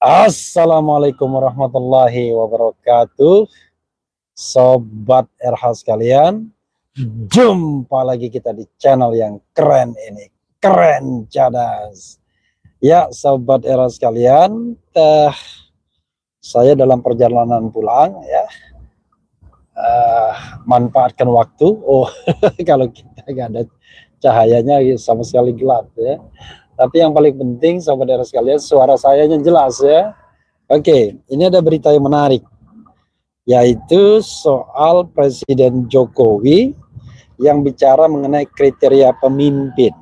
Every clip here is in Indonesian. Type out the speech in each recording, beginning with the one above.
Assalamualaikum warahmatullahi wabarakatuh. Sobat RH sekalian, jumpa lagi kita di channel yang keren ini. Keren cadas. Ya, Sobat RH sekalian, saya dalam perjalanan pulang ya, manfaatkan waktu. Oh, kalau kita nggak ada cahayanya sama sekali gelap ya. Tapi yang paling penting Sobat RH sekalian, suara sayanya jelas ya. Oke, ini ada berita yang menarik, yaitu soal Presiden Jokowi yang bicara mengenai kriteria pemimpin.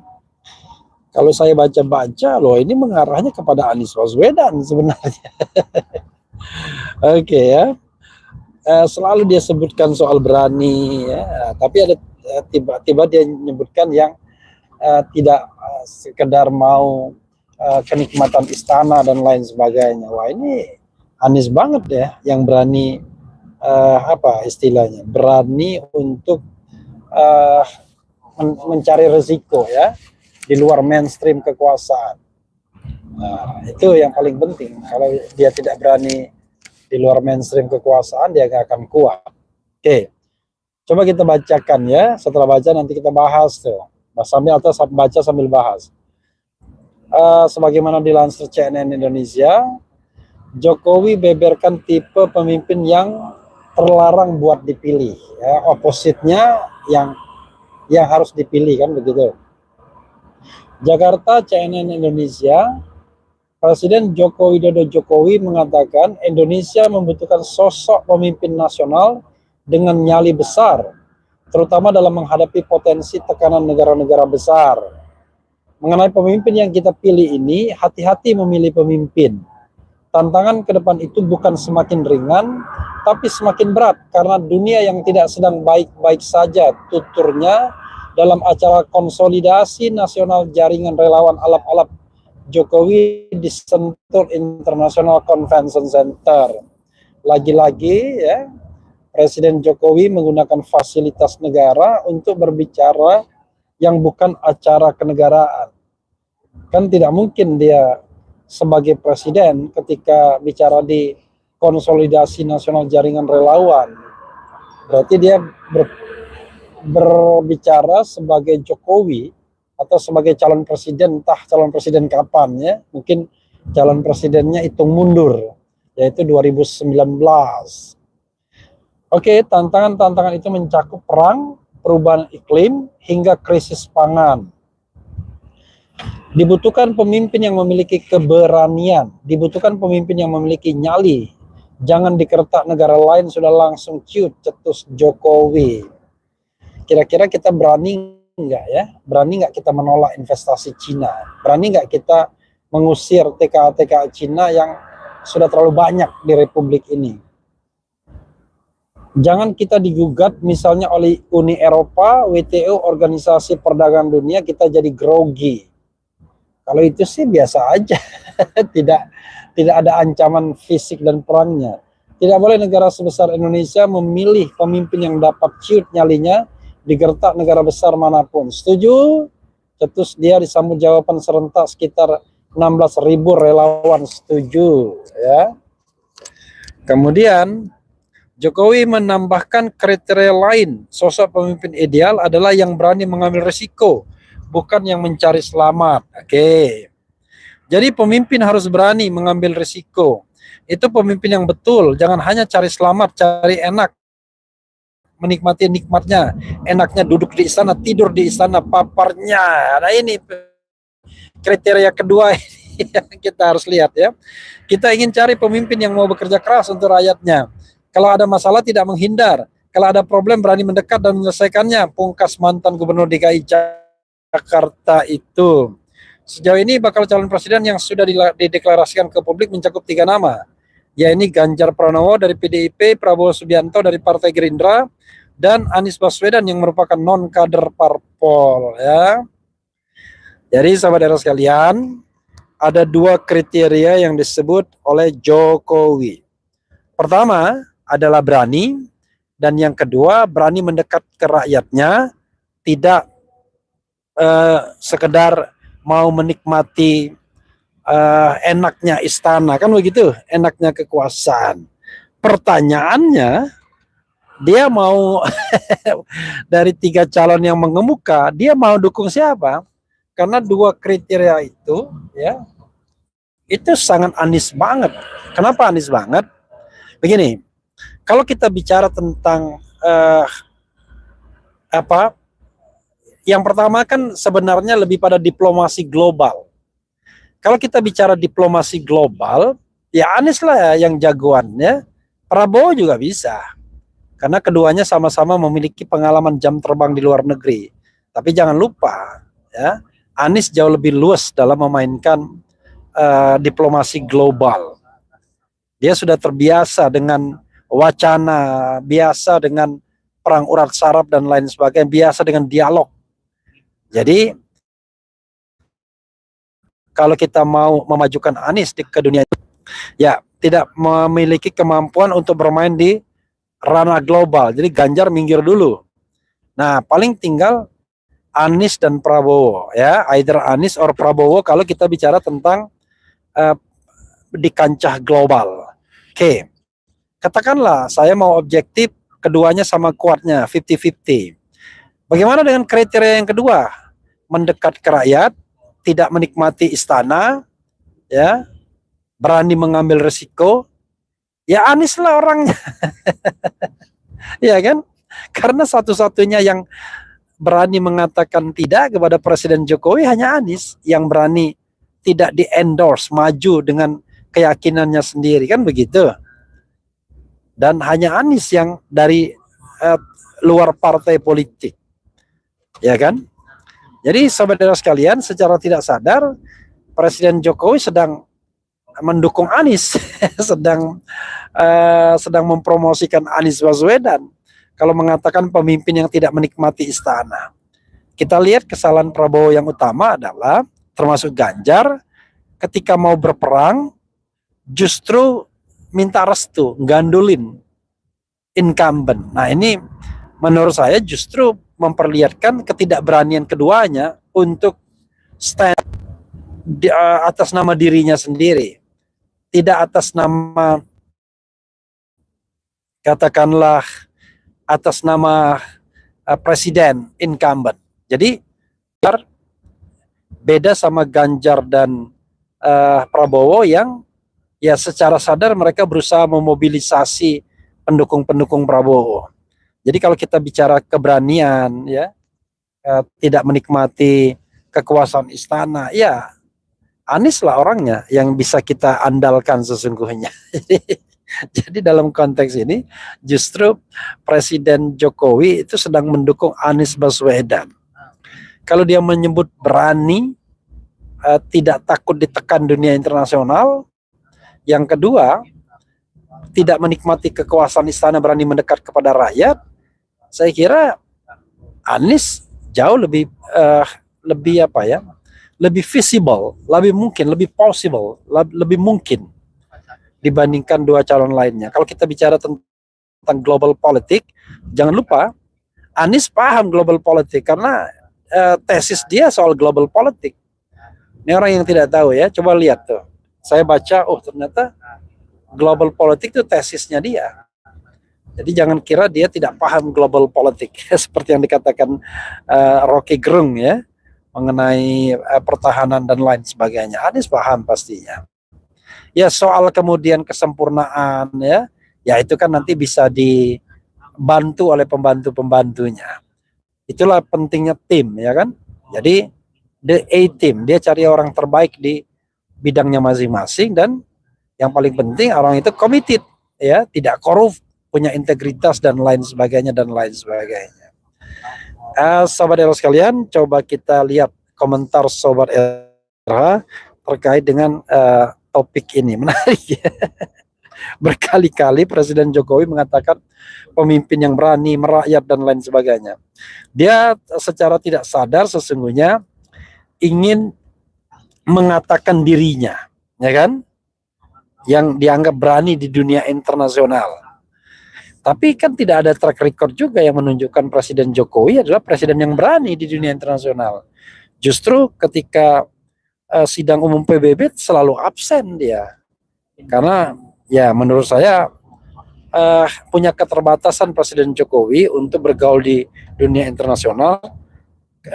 Kalau saya baca-baca, loh ini mengarahnya kepada Anies Baswedan sebenarnya. Oke ya, selalu dia sebutkan soal berani, ya, tapi ada tiba-tiba dia menyebutkan yang tidak sekedar mau kenikmatan istana dan lain sebagainya. Wah ini Anies banget ya, yang berani apa istilahnya, berani untuk mencari resiko ya di luar mainstream kekuasaan. Nah, itu yang paling penting. Kalau dia tidak berani di luar mainstream kekuasaan, dia nggak akan kuat. Oke, coba kita bacakan ya. Setelah baca nanti kita bahas tuh. Sambil atau baca sambil bahas. Sebagaimana dilansir CNN Indonesia, Jokowi beberkan tipe pemimpin yang terlarang buat dipilih. Ya, opositnya yang harus dipilih kan begitu. Jakarta, CNN Indonesia, Presiden Joko Widodo Jokowi mengatakan Indonesia membutuhkan sosok pemimpin nasional dengan nyali besar, terutama dalam menghadapi potensi tekanan negara-negara besar. Mengenai pemimpin yang kita pilih ini, hati-hati memilih pemimpin. Tantangan ke depan itu bukan semakin ringan, tapi semakin berat karena dunia yang tidak sedang baik-baik saja, tuturnya dalam acara konsolidasi nasional jaringan relawan alap-alap Jokowi di Sentul International Convention Center. Lagi-lagi ya, Presiden Jokowi menggunakan fasilitas negara untuk berbicara yang bukan acara kenegaraan. Kan tidak mungkin dia sebagai presiden ketika bicara di konsolidasi nasional jaringan relawan. Berarti dia berbicara sebagai Jokowi atau sebagai calon presiden, entah calon presiden kapan ya, mungkin calon presidennya hitung mundur, yaitu 2019. Oke, tantangan-tantangan itu mencakup perang, perubahan iklim, hingga krisis pangan. Dibutuhkan pemimpin yang memiliki keberanian, dibutuhkan pemimpin yang memiliki nyali. Jangan dikertak negara lain sudah langsung ciut, cetus Jokowi. Kira-kira kita berani nggak ya? Berani nggak kita menolak investasi Cina? Berani nggak kita mengusir TKA-TKA Cina yang sudah terlalu banyak di Republik ini? Jangan kita digugat misalnya oleh Uni Eropa, WTO, Organisasi Perdagangan Dunia, kita jadi grogi. Kalau itu sih biasa aja, tidak ada ancaman fisik dan perangnya. Tidak boleh negara sebesar Indonesia memilih pemimpin yang dapat ciut nyalinya digertak negara besar manapun. Setuju? Cetus dia disambut jawaban serentak sekitar 16.000 relawan setuju. Ya. Kemudian Jokowi menambahkan kriteria lain. Sosok pemimpin ideal adalah yang berani mengambil risiko, bukan yang mencari selamat. Oke. Jadi pemimpin harus berani mengambil risiko. Itu pemimpin yang betul. Jangan hanya cari selamat, cari enak. Menikmati nikmatnya. Enaknya duduk di istana, tidur di istana, paparnya. Nah ini kriteria kedua yang kita harus lihat ya. Kita ingin cari pemimpin yang mau bekerja keras untuk rakyatnya. Kalau ada masalah tidak menghindar. Kalau ada problem berani mendekat dan menyelesaikannya. Pungkas mantan Gubernur DKI Jakarta itu. Sejauh ini bakal calon presiden yang sudah dideklarasikan ke publik mencakup 3 nama, yaitu Ganjar Pranowo dari PDIP, Prabowo Subianto dari Partai Gerindra, dan Anies Baswedan yang merupakan non-kader parpol. Ya. Jadi sahabat sekalian, ada 2 kriteria yang disebut oleh Jokowi. Pertama adalah berani, dan yang kedua berani mendekat ke rakyatnya, tidak sekedar mau menikmati enaknya istana, kan begitu, enaknya kekuasaan. Pertanyaannya, dia mau dari 3 calon yang mengemuka, dia mau dukung siapa? Karena 2 kriteria ya, itu sangat Anies banget. Kenapa Anies banget? Begini, kalau kita bicara tentang apa, yang pertama kan sebenarnya lebih pada diplomasi global. Kalau kita bicara diplomasi global, ya Anies lah yang jagoannya. Prabowo juga bisa, karena keduanya sama-sama memiliki pengalaman jam terbang di luar negeri. Tapi jangan lupa, ya, Anies jauh lebih luas dalam memainkan diplomasi global. Dia sudah terbiasa dengan wacana, biasa dengan perang urat saraf dan lain sebagainya, biasa dengan dialog. Jadi kalau kita mau memajukan Anies ke dunia, ya tidak memiliki kemampuan untuk bermain di ranah global. Jadi Ganjar minggir dulu. Nah, paling tinggal Anies dan Prabowo, ya, either Anies or Prabowo kalau kita bicara tentang di kancah global. Oke, katakanlah saya mau objektif, keduanya sama kuatnya, 50-50. Bagaimana dengan kriteria yang kedua? Mendekat ke rakyat, tidak menikmati istana, ya, berani mengambil risiko, ya Anies lah orangnya. Ya kan? Karena satu-satunya yang berani mengatakan tidak kepada Presiden Jokowi hanya Anies, yang berani tidak di-endorse, maju dengan keyakinannya sendiri, kan begitu. Dan hanya Anies yang dari luar partai politik, ya kan? Jadi saudara sekalian, secara tidak sadar Presiden Jokowi sedang mendukung Anies, sedang mempromosikan Anies Baswedan kalau mengatakan pemimpin yang tidak menikmati istana. Kita lihat kesalahan Prabowo yang utama adalah, termasuk Ganjar, ketika mau berperang justru minta restu, gandulin incumbent. Nah, ini menurut saya justru memperlihatkan ketidakberanian keduanya untuk stand atas nama dirinya sendiri, tidak atas nama, katakanlah, atas nama presiden incumbent. Jadi beda sama Ganjar dan Prabowo yang ya secara sadar mereka berusaha memobilisasi pendukung-pendukung Prabowo. Jadi kalau kita bicara keberanian, ya, tidak menikmati kekuasaan istana, ya Anies lah orangnya yang bisa kita andalkan sesungguhnya. Jadi dalam konteks ini justru Presiden Jokowi itu sedang mendukung Anies Baswedan. Kalau dia menyebut berani, tidak takut ditekan dunia internasional. Yang kedua, tidak menikmati kekuasaan istana, berani mendekat kepada rakyat. Saya kira Anies jauh lebih lebih visible, lebih mungkin, lebih possible, lebih mungkin dibandingkan 2 calon lainnya. Kalau kita bicara tentang global politik, jangan lupa Anies paham global politik karena tesis dia soal global politik. Ini orang yang tidak tahu, ya, coba lihat tuh. Saya baca, oh ternyata global politik itu tesisnya dia. Jadi jangan kira dia tidak paham global politik seperti yang dikatakan Rocky Gerung, ya, mengenai pertahanan dan lain sebagainya. Anies paham pastinya. Ya, soal kemudian kesempurnaan, ya itu kan nanti bisa dibantu oleh pembantu-pembantunya. Itulah pentingnya tim, ya kan. Jadi the A-team, dia cari orang terbaik di bidangnya masing-masing, dan yang paling penting orang itu committed, ya, tidak korup, punya integritas dan lain sebagainya dan lain sebagainya. Sobat Era sekalian, coba kita lihat komentar Sobat Era terkait dengan topik ini. Menarik, ya. Berkali-kali Presiden Jokowi mengatakan pemimpin yang berani, merakyat dan lain sebagainya. Dia secara tidak sadar sesungguhnya ingin mengatakan dirinya, ya kan, yang dianggap berani di dunia internasional. Tapi kan tidak ada track record juga yang menunjukkan Presiden Jokowi adalah presiden yang berani di dunia internasional. Justru ketika sidang umum PBB selalu absen dia. Karena ya menurut saya punya keterbatasan Presiden Jokowi untuk bergaul di dunia internasional.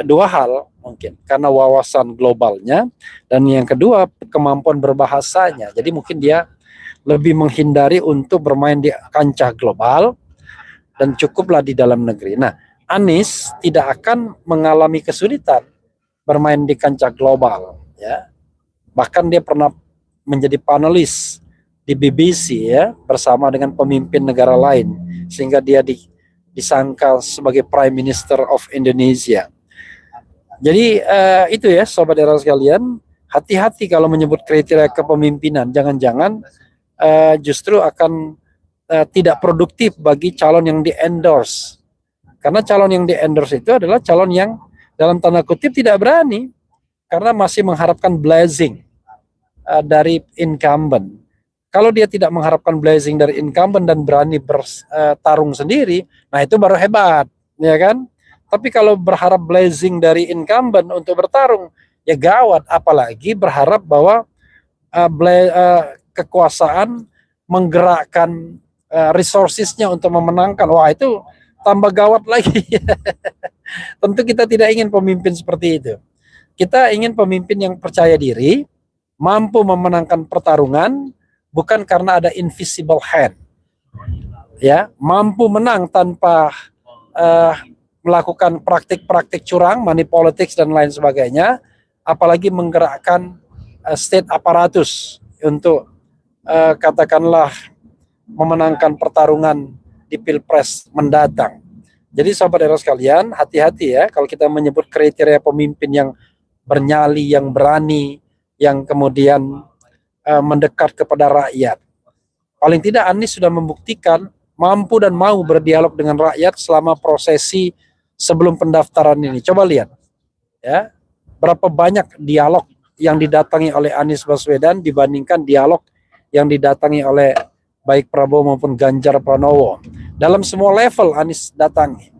Dua hal mungkin, karena wawasan globalnya, dan yang kedua kemampuan berbahasanya. Jadi mungkin dia lebih menghindari untuk bermain di kancah global dan cukuplah di dalam negeri. Nah, Anies tidak akan mengalami kesulitan bermain di kancah global, ya. Bahkan dia pernah menjadi panelis di BBC ya bersama dengan pemimpin negara lain, sehingga dia disangka sebagai Prime Minister of Indonesia. Jadi itu ya sobat era sekalian, hati-hati kalau menyebut kriteria kepemimpinan, jangan-jangan justru akan tidak produktif bagi calon yang di-endorse. Karena calon yang di-endorse itu adalah calon yang dalam tanda kutip tidak berani, karena masih mengharapkan blessing dari incumbent. Kalau dia tidak mengharapkan blessing dari incumbent dan berani bertarung sendiri, nah itu baru hebat, ya kan? Tapi kalau berharap blessing dari incumbent untuk bertarung, ya gawat. Apalagi berharap bahwa kekuasaan menggerakkan resourcesnya untuk memenangkan. Wah, itu tambah gawat lagi. Tentu kita tidak ingin pemimpin seperti itu. Kita ingin pemimpin yang percaya diri, mampu memenangkan pertarungan, bukan karena ada invisible hand. Ya, mampu menang tanpa melakukan praktik-praktik curang, money politics dan lain sebagainya, apalagi menggerakkan state aparatus untuk katakanlah memenangkan pertarungan di Pilpres mendatang. Jadi sahabat era sekalian, hati-hati ya kalau kita menyebut kriteria pemimpin yang bernyali, yang berani, yang kemudian mendekat kepada rakyat. Paling tidak Anies sudah membuktikan mampu dan mau berdialog dengan rakyat selama prosesi sebelum pendaftaran ini. Coba lihat ya, berapa banyak dialog yang didatangi oleh Anies Baswedan dibandingkan dialog yang didatangi oleh baik Prabowo maupun Ganjar Pranowo. Dalam semua level Anies datangi.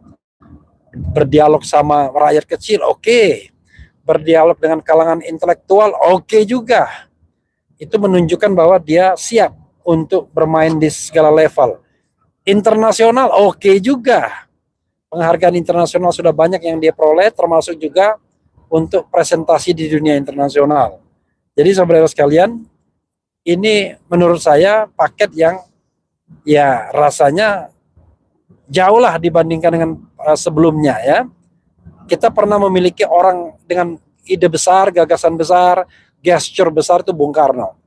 Berdialog sama rakyat kecil, oke. Berdialog dengan kalangan intelektual, oke juga. Itu menunjukkan bahwa dia siap untuk bermain di segala level. Internasional, oke juga. Penghargaan internasional sudah banyak yang dia peroleh, termasuk juga untuk presentasi di dunia internasional. Jadi saudara sekalian, ini menurut saya paket yang ya rasanya jauh lah dibandingkan dengan sebelumnya ya. Kita pernah memiliki orang dengan ide besar, gagasan besar, gesture besar, itu Bung Karno.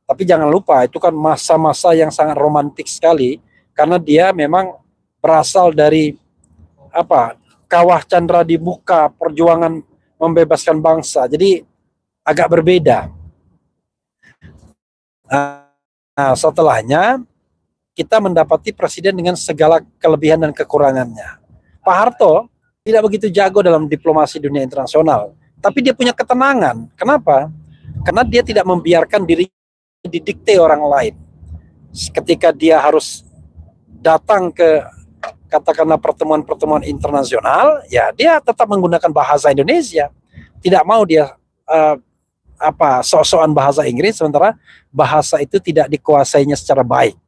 Tapi jangan lupa itu kan masa-masa yang sangat romantik sekali, karena dia memang berasal dari kawah Chandra di muka perjuangan membebaskan bangsa. Jadi agak berbeda. Nah, setelahnya kita mendapati presiden dengan segala kelebihan dan kekurangannya. Pak Harto tidak begitu jago dalam diplomasi dunia internasional, tapi dia punya ketenangan. Kenapa? Karena dia tidak membiarkan dirinya didikte orang lain. Ketika dia harus datang ke katakanlah pertemuan-pertemuan internasional, ya dia tetap menggunakan bahasa Indonesia. Tidak mau dia sok-sokan bahasa Inggris, sementara bahasa itu tidak dikuasainya secara baik.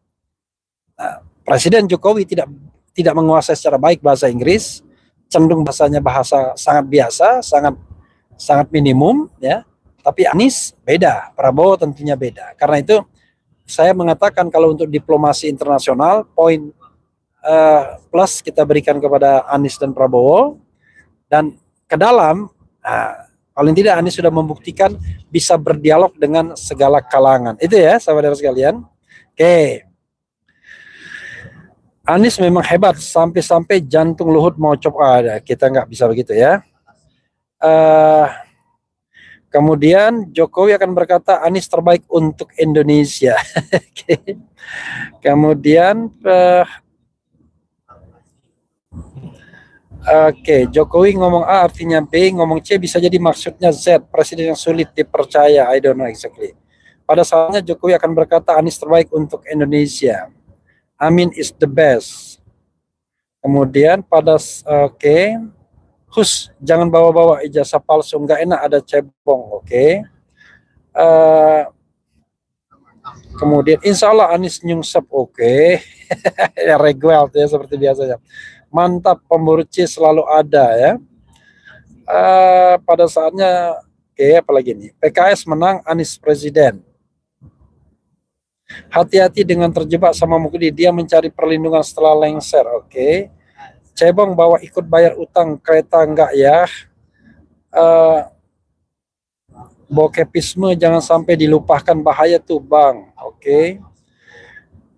Nah, Presiden Jokowi tidak menguasai secara baik bahasa Inggris, cenderung bahasanya bahasa sangat biasa, sangat minimum, ya. Tapi Anies beda, Prabowo tentunya beda. Karena itu saya mengatakan kalau untuk diplomasi internasional, poin plus kita berikan kepada Anies dan Prabowo, dan ke dalam, paling tidak Anies sudah membuktikan bisa berdialog dengan segala kalangan. Itu ya sahabat sekalian. Oke. Anies memang hebat, sampai-sampai jantung Luhut mau copot. Kita nggak bisa begitu ya. Kemudian Jokowi akan berkata Anies terbaik untuk Indonesia. Kemudian Jokowi ngomong A artinya B, ngomong C bisa jadi maksudnya Z, presiden yang sulit dipercaya. I don't know exactly. Pada saatnya Jokowi akan berkata Anies terbaik untuk Indonesia. Amin is the best. Kemudian pada Hus, jangan bawa-bawa ijazah palsu, nggak enak ada cebong, oke. Eh, Kemudian insya Allah Anies nyungsep oke. Ya reguel ya seperti biasanya. Mantap, pemburu C selalu ada ya. Pada saatnya oke, apalagi nih, PKS menang, Anies presiden. Hati-hati dengan terjebak sama Mukdi, dia mencari perlindungan setelah lengser. Oke. Cebong bawa ikut bayar utang kereta enggak ya? Eh, Bokepisme jangan sampai dilupakan, bahaya tuh bang. Oke.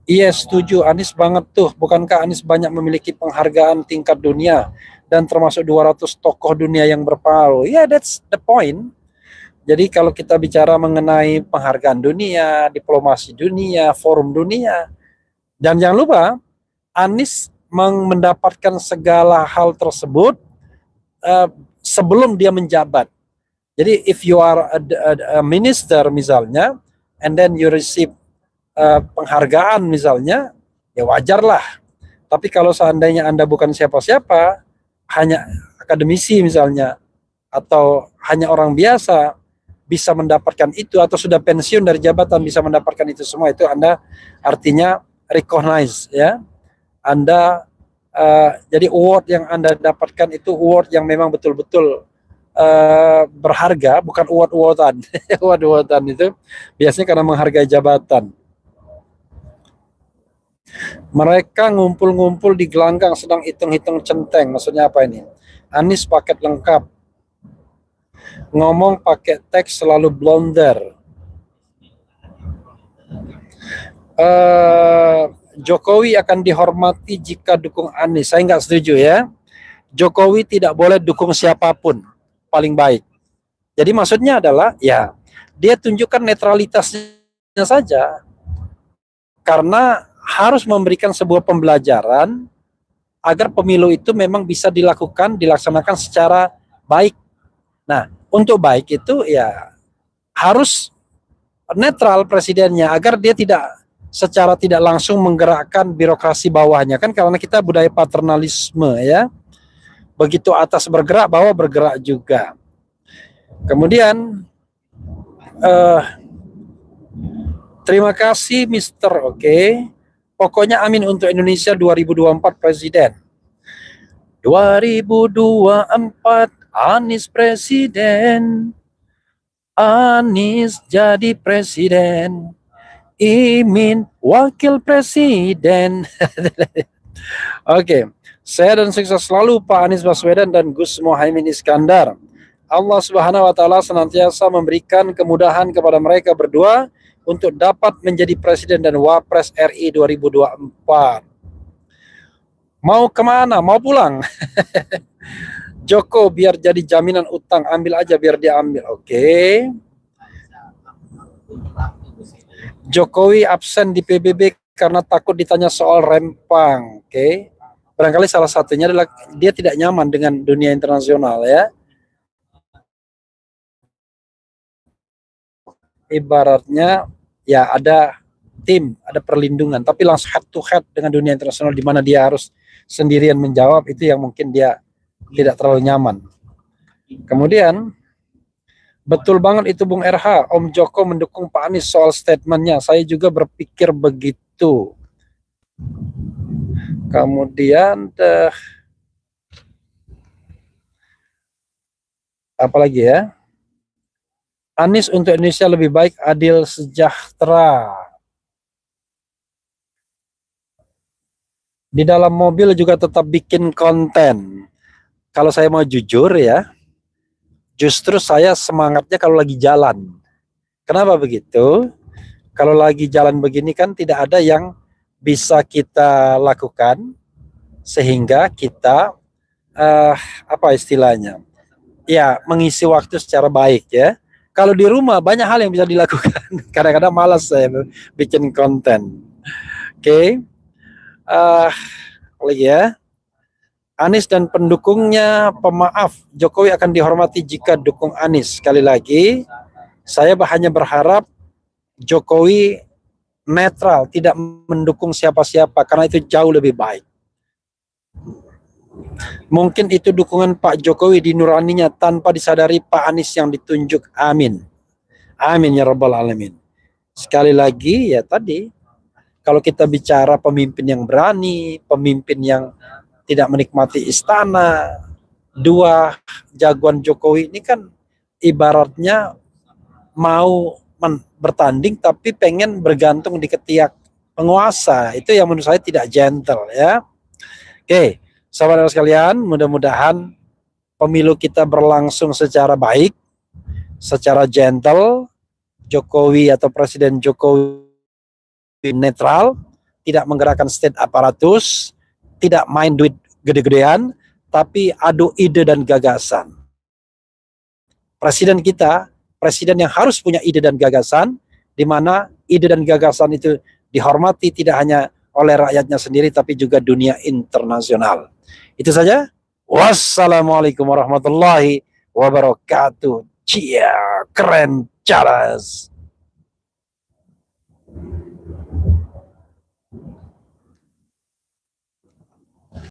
Iya setuju, Anies banget tuh. Bukankah Anies banyak memiliki penghargaan tingkat dunia dan termasuk 200 tokoh dunia yang berpengaruh? Ya, yeah, that's the point. Jadi kalau kita bicara mengenai penghargaan dunia, diplomasi dunia, forum dunia, dan jangan lupa Anies mendapatkan segala hal tersebut uh, sebelum dia menjabat. Jadi if you are a minister misalnya, and then you receive penghargaan misalnya, ya wajarlah. Tapi kalau seandainya Anda bukan siapa-siapa, hanya akademisi misalnya, atau hanya orang biasa bisa mendapatkan itu, atau sudah pensiun dari jabatan bisa mendapatkan itu semua, itu Anda artinya recognize ya. Anda jadi award yang Anda dapatkan itu award yang memang betul-betul berharga, bukan award-awardan. Award-awardan itu biasanya karena menghargai jabatan. Mereka ngumpul-ngumpul di gelanggang sedang hitung-hitung centeng. Maksudnya apa ini? Anies paket lengkap. Ngomong pakai teks selalu blunder. Jokowi akan dihormati jika dukung Anies. Saya nggak setuju ya. Jokowi tidak boleh dukung siapapun. Paling baik. Jadi maksudnya adalah ya dia tunjukkan netralitasnya saja. Karena harus memberikan sebuah pembelajaran agar pemilu itu memang bisa dilaksanakan secara baik. Nah, untuk baik itu ya harus netral presidennya agar dia secara tidak langsung menggerakkan birokrasi bawahnya, kan karena kita budaya paternalisme ya. Begitu atas bergerak, bawah bergerak juga. Kemudian terima kasih Mister Oke. Pokoknya amin untuk Indonesia 2024 presiden. 2024 Anies presiden. Anies jadi presiden. Imin wakil presiden. Oke. Saya dan sukses selalu Pak Anies Baswedan dan Gus Muhaimin Iskandar. Allah Subhanahu wa taala senantiasa memberikan kemudahan kepada mereka berdua untuk dapat menjadi presiden dan wapres RI 2024. Mau kemana? Mau pulang? Joko biar jadi jaminan utang, ambil aja biar dia ambil. Oke. Jokowi absen di PBB karena takut ditanya soal rempang. Oke. Barangkali salah satunya adalah dia tidak nyaman dengan dunia internasional ya. Ibaratnya ya ada tim, ada perlindungan, tapi langsung head to head dengan dunia internasional di mana dia harus sendirian menjawab, itu yang mungkin dia tidak terlalu nyaman. Kemudian betul banget itu Bung RH, Om Joko mendukung Pak Anies soal statementnya. Saya juga berpikir begitu. Kemudian apa lagi ya? Anies untuk Indonesia lebih baik, adil, sejahtera. Di dalam mobil juga tetap bikin konten. Kalau saya mau jujur ya, justru saya semangatnya kalau lagi jalan. Kenapa begitu? Kalau lagi jalan begini kan tidak ada yang bisa kita lakukan sehingga kita apa istilahnya? Ya, mengisi waktu secara baik ya. Kalau di rumah banyak hal yang bisa dilakukan. Kadang-kadang malas saya bikin konten. Oke. Lagi ya. Anies dan pendukungnya pemaaf. Jokowi akan dihormati jika dukung Anies. Sekali lagi, saya hanya berharap Jokowi netral, tidak mendukung siapa-siapa, karena itu jauh lebih baik. Mungkin itu dukungan Pak Jokowi di nuraninya tanpa disadari Pak Anies yang ditunjuk. Amin. Amin ya rabbal alamin. Sekali lagi ya tadi, kalau kita bicara pemimpin yang berani, pemimpin yang tidak menikmati istana, dua jagoan Jokowi ini kan ibaratnya mau bertanding tapi pengen bergantung di ketiak penguasa. Itu yang menurut saya tidak gentle ya. Oke, saudara sekalian, mudah-mudahan pemilu kita berlangsung secara baik, secara gentle. Jokowi atau Presiden Jokowi netral, tidak menggerakkan state aparatus, tidak main duit gede-gedean, tapi adu ide dan gagasan. Presiden kita, presiden yang harus punya ide dan gagasan, di mana ide dan gagasan itu dihormati tidak hanya oleh rakyatnya sendiri, tapi juga dunia internasional. Itu saja. Wassalamualaikum warahmatullahi wabarakatuh. Cia, keren, caras.